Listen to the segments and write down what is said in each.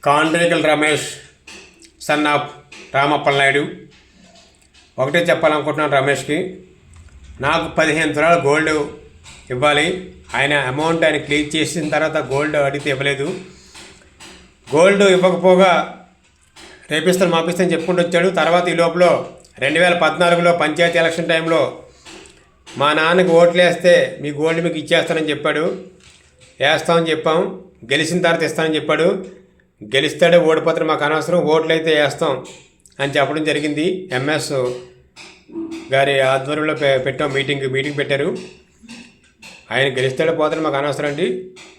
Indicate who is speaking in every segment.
Speaker 1: కాండ్రేగల్ Ramesh son of రామప్పల్ Naidu. ఒకటే చెప్పాలనుకుంటున్నాను రమేష్కి, నాకు 15 తులాలు గోల్డ్ ఇవ్వాలి. ఆయన అమౌంట్ ఆయన క్లియర్ చేసిన తర్వాత గోల్డ్ అడిగితే ఇవ్వలేదు. గోల్డ్ ఇవ్వకపోగా రేపిస్తాను మాపిస్తాను చెప్పుకుంటూ వచ్చాడు. తర్వాత ఈ లోపల 2014లో పంచాయతీ ఎలక్షన్ టైంలో మా నాన్నకి ఓట్లు వేస్తే మీ గోల్డ్ మీకు ఇచ్చేస్తానని చెప్పాడు. వేస్తామని చెప్పాం. గెలిచిన తర్వాత ఇస్తానని చెప్పాడు. గెలిస్తాడే ఓడిపోతాడు మాకు అనవసరం, ఓట్లు అయితే వేస్తాం అని చెప్పడం జరిగింది. ఎంఎస్ గారి ఆధ్వర్యంలో పెట్టాం మీటింగ్ పెట్టారు. ఆయన గెలిస్తాడే పోతాడు మాకు అనవసరం అండి,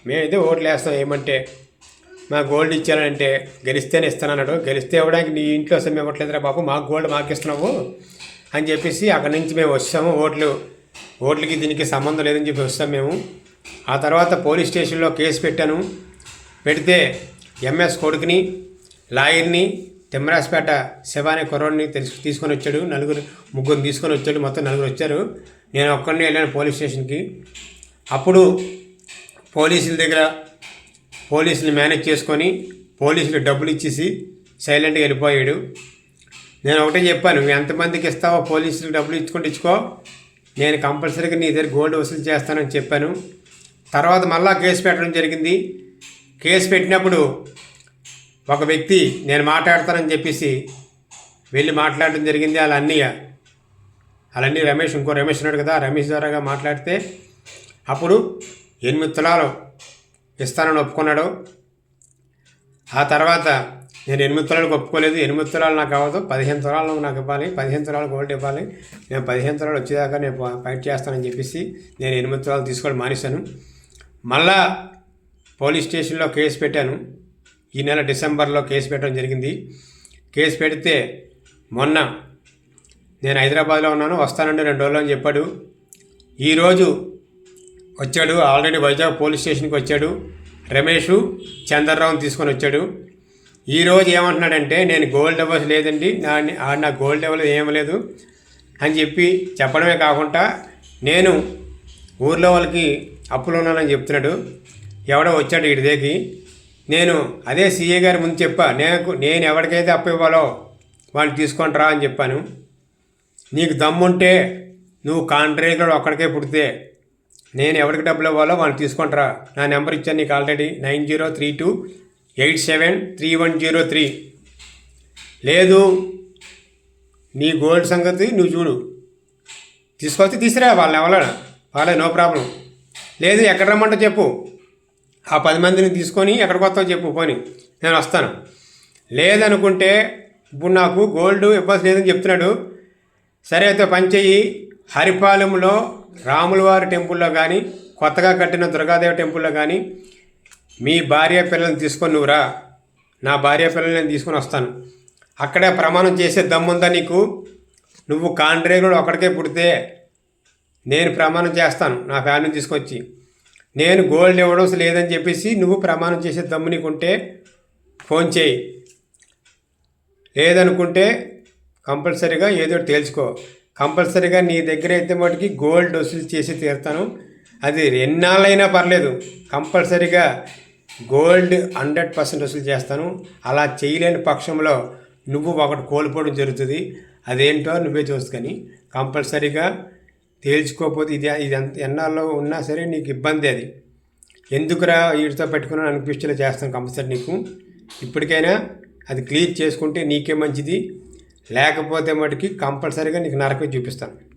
Speaker 1: మేమైతే ఓట్లు వేస్తాం ఏమంటే మా గోల్డ్ ఇచ్చానంటే గెలిస్తేనే ఇస్తానన్నాడు. గెలిస్తే ఇవ్వడానికి నీ ఇంట్లో మేము ఇవ్వట్లేదురా బాబు, మాకు గోల్డ్ మాకు ఇస్తున్నావు అని చెప్పేసి అక్కడి నుంచి మేము వచ్చాము. ఓట్లకి దీనికి సంబంధం లేదని చెప్పి వస్తాం మేము. ఆ తర్వాత పోలీస్ స్టేషన్లో కేసు పెట్టాను. పెడితే ఎంఎస్ కొడుకుని, లాయర్ని, తిమ్మరాజపేట శివాని కుర్రోడిని తీసుకొని వచ్చాడు. ముగ్గురు తీసుకొని వచ్చాడు. మొత్తం 4 వచ్చారు. నేను ఒక్కడిని వెళ్ళాను పోలీస్ స్టేషన్కి. అప్పుడు పోలీసుల దగ్గర పోలీసులు మేనేజ్ చేసుకొని పోలీసులు డబ్బులు ఇచ్చేసి సైలెంట్గా వెళ్ళిపోయాడు. నేను ఒకటే చెప్పాను, నువ్వు ఎంతమందికి ఇస్తావో పోలీసులకు డబ్బులు ఇచ్చుకో, నేను కంపల్సరీగా నీ దగ్గర గోల్డ్ వసూలు చేస్తానని చెప్పాను. తర్వాత మళ్ళా కేసు పెట్టడం జరిగింది. కేసు పెట్టినప్పుడు ఒక వ్యక్తి నేను మాట్లాడతానని చెప్పేసి వెళ్ళి మాట్లాడడం జరిగింది. అలాన్నీ రమేష్, ఇంకో రమేష్ ఉన్నాడు కదా, రమేష్ ద్వారాగా మాట్లాడితే అప్పుడు 8 తులాలు ఇస్తానని ఒప్పుకున్నాడు. ఆ తర్వాత నేను 8 తులాలకు ఒప్పుకోలేదు. 8 తులాలు నాకు అవ్వదు, 15 తులాలు నాకు ఇవ్వాలి, 15 తులాలు గోల్డ్ ఇవ్వాలి, నేను 15 తులాలు వచ్చేదాకా నేను ఫైట్ చేస్తానని చెప్పేసి నేను 8 తులాలు తీసుకోవడం మానేశాను. మళ్ళా పోలీస్ స్టేషన్లో కేసు పెట్టాను. ఈ నెల డిసెంబర్లో కేసు పెట్టడం జరిగింది. కేసు పెడితే మొన్న నేను హైదరాబాద్లో ఉన్నాను, వస్తానండి 2 రోజులు అని చెప్పాడు. ఈరోజు వచ్చాడు. ఆల్రెడీ వైజాగ్ పోలీస్ స్టేషన్కి వచ్చాడు. రమేష్ చంద్రరావుని తీసుకొని వచ్చాడు. ఈరోజు ఏమంటున్నాడంటే నేను గోల్డ్ ఇవ్వలేదు లేదండి, నా గోల్డ్ ఇవ్వలేదు ఏమలేదు అని చెప్పి చెప్పడమే కాకుండా నేను ఊర్లో వాళ్ళకి అప్పులు ఉన్నానని చెప్తున్నాడు. ఎవడో వచ్చాడు వీడి దగ్గరికి. నేను అదే సీఏ గారి ముందు చెప్పా, నేను ఎవరికైతే అప్పు ఇవ్వాలో వాళ్ళు తీసుకుంటారా అని చెప్పాను. నీకు దమ్ముంటే నువ్వు కాంట్రాక్టర్ ఒక్కడికే పుడితే నేను ఎవరికి డబ్బులు ఇవ్వాలో వాళ్ళు తీసుకుంటారా. నా నెంబర్ ఇచ్చాను నీకు ఆల్రెడీ, 9032873103. లేదు నీ గోల్డ్ సంగతి నువ్వు చూడు, తీసుకొస్తే తీసుకురా, వాళ్ళని ఎవరైనా వాళ్ళే, నో ప్రాబ్లం. లేదు ఎక్కడ రమ్మంటో చెప్పు, ఆ 10 మందిని తీసుకొని ఎక్కడికి వస్తావు చెప్పు, పోనీ నేను వస్తాను. లేదనుకుంటే ఇప్పుడు నాకు గోల్డ్ ఇవ్వాల్సి లేదని చెప్తున్నాడు. సరే అయితే పని చెయ్యి, హరిపాలెంలో రాములవారి టెంపుల్లో కానీ కొత్తగా కట్టిన దుర్గాదేవి టెంపుల్లో కానీ మీ భార్య పిల్లల్ని తీసుకొని నువ్వు రా, నా భార్య పిల్లల్ని నేను తీసుకొని వస్తాను. అక్కడే ప్రమాణం చేసే దమ్ముందా నీకు? నువ్వు కాంట్రాక్టర్ ఒక్కడికే పుడితే నేను ప్రమాణం చేస్తాను నా ఫ్యామిలీని తీసుకొచ్చి, నేను గోల్డ్ ఇవ్వడం లేదని చెప్పేసి నువ్వు ప్రమాణం చేసే దమ్ము నీకుంటే ఫోన్ చేయి. లేదనుకుంటే కంపల్సరీగా ఏదో తేల్చుకో. కంపల్సరీగా నీ దగ్గర అయితే మటుకి గోల్డ్ వసూలు చేసి తీరుతాను. అది ఎన్నాళ్ళైనా పర్లేదు, కంపల్సరీగా గోల్డ్ 100% వసూలు చేస్తాను. అలా చేయలేని పక్షంలో నువ్వు ఒకటి కోల్పోవడం జరుగుతుంది. అదేంటో నువ్వే చూసుకొని కంపల్సరీగా తేల్చుకోకపోతే ఇది ఎన్నాళ్ళు ఉన్నా సరే నీకు ఇబ్బంది. అది ఎందుకురా వీటితో పెట్టుకుని అనిపించేలా చేస్తాను కంపల్సరీ నీకు. ఇప్పటికైనా అది క్లియర్ చేసుకుంటే నీకే మంచిది, లేకపోతే మటుకి కంపల్సరీగా నీకు నరకం చూపిస్తాను.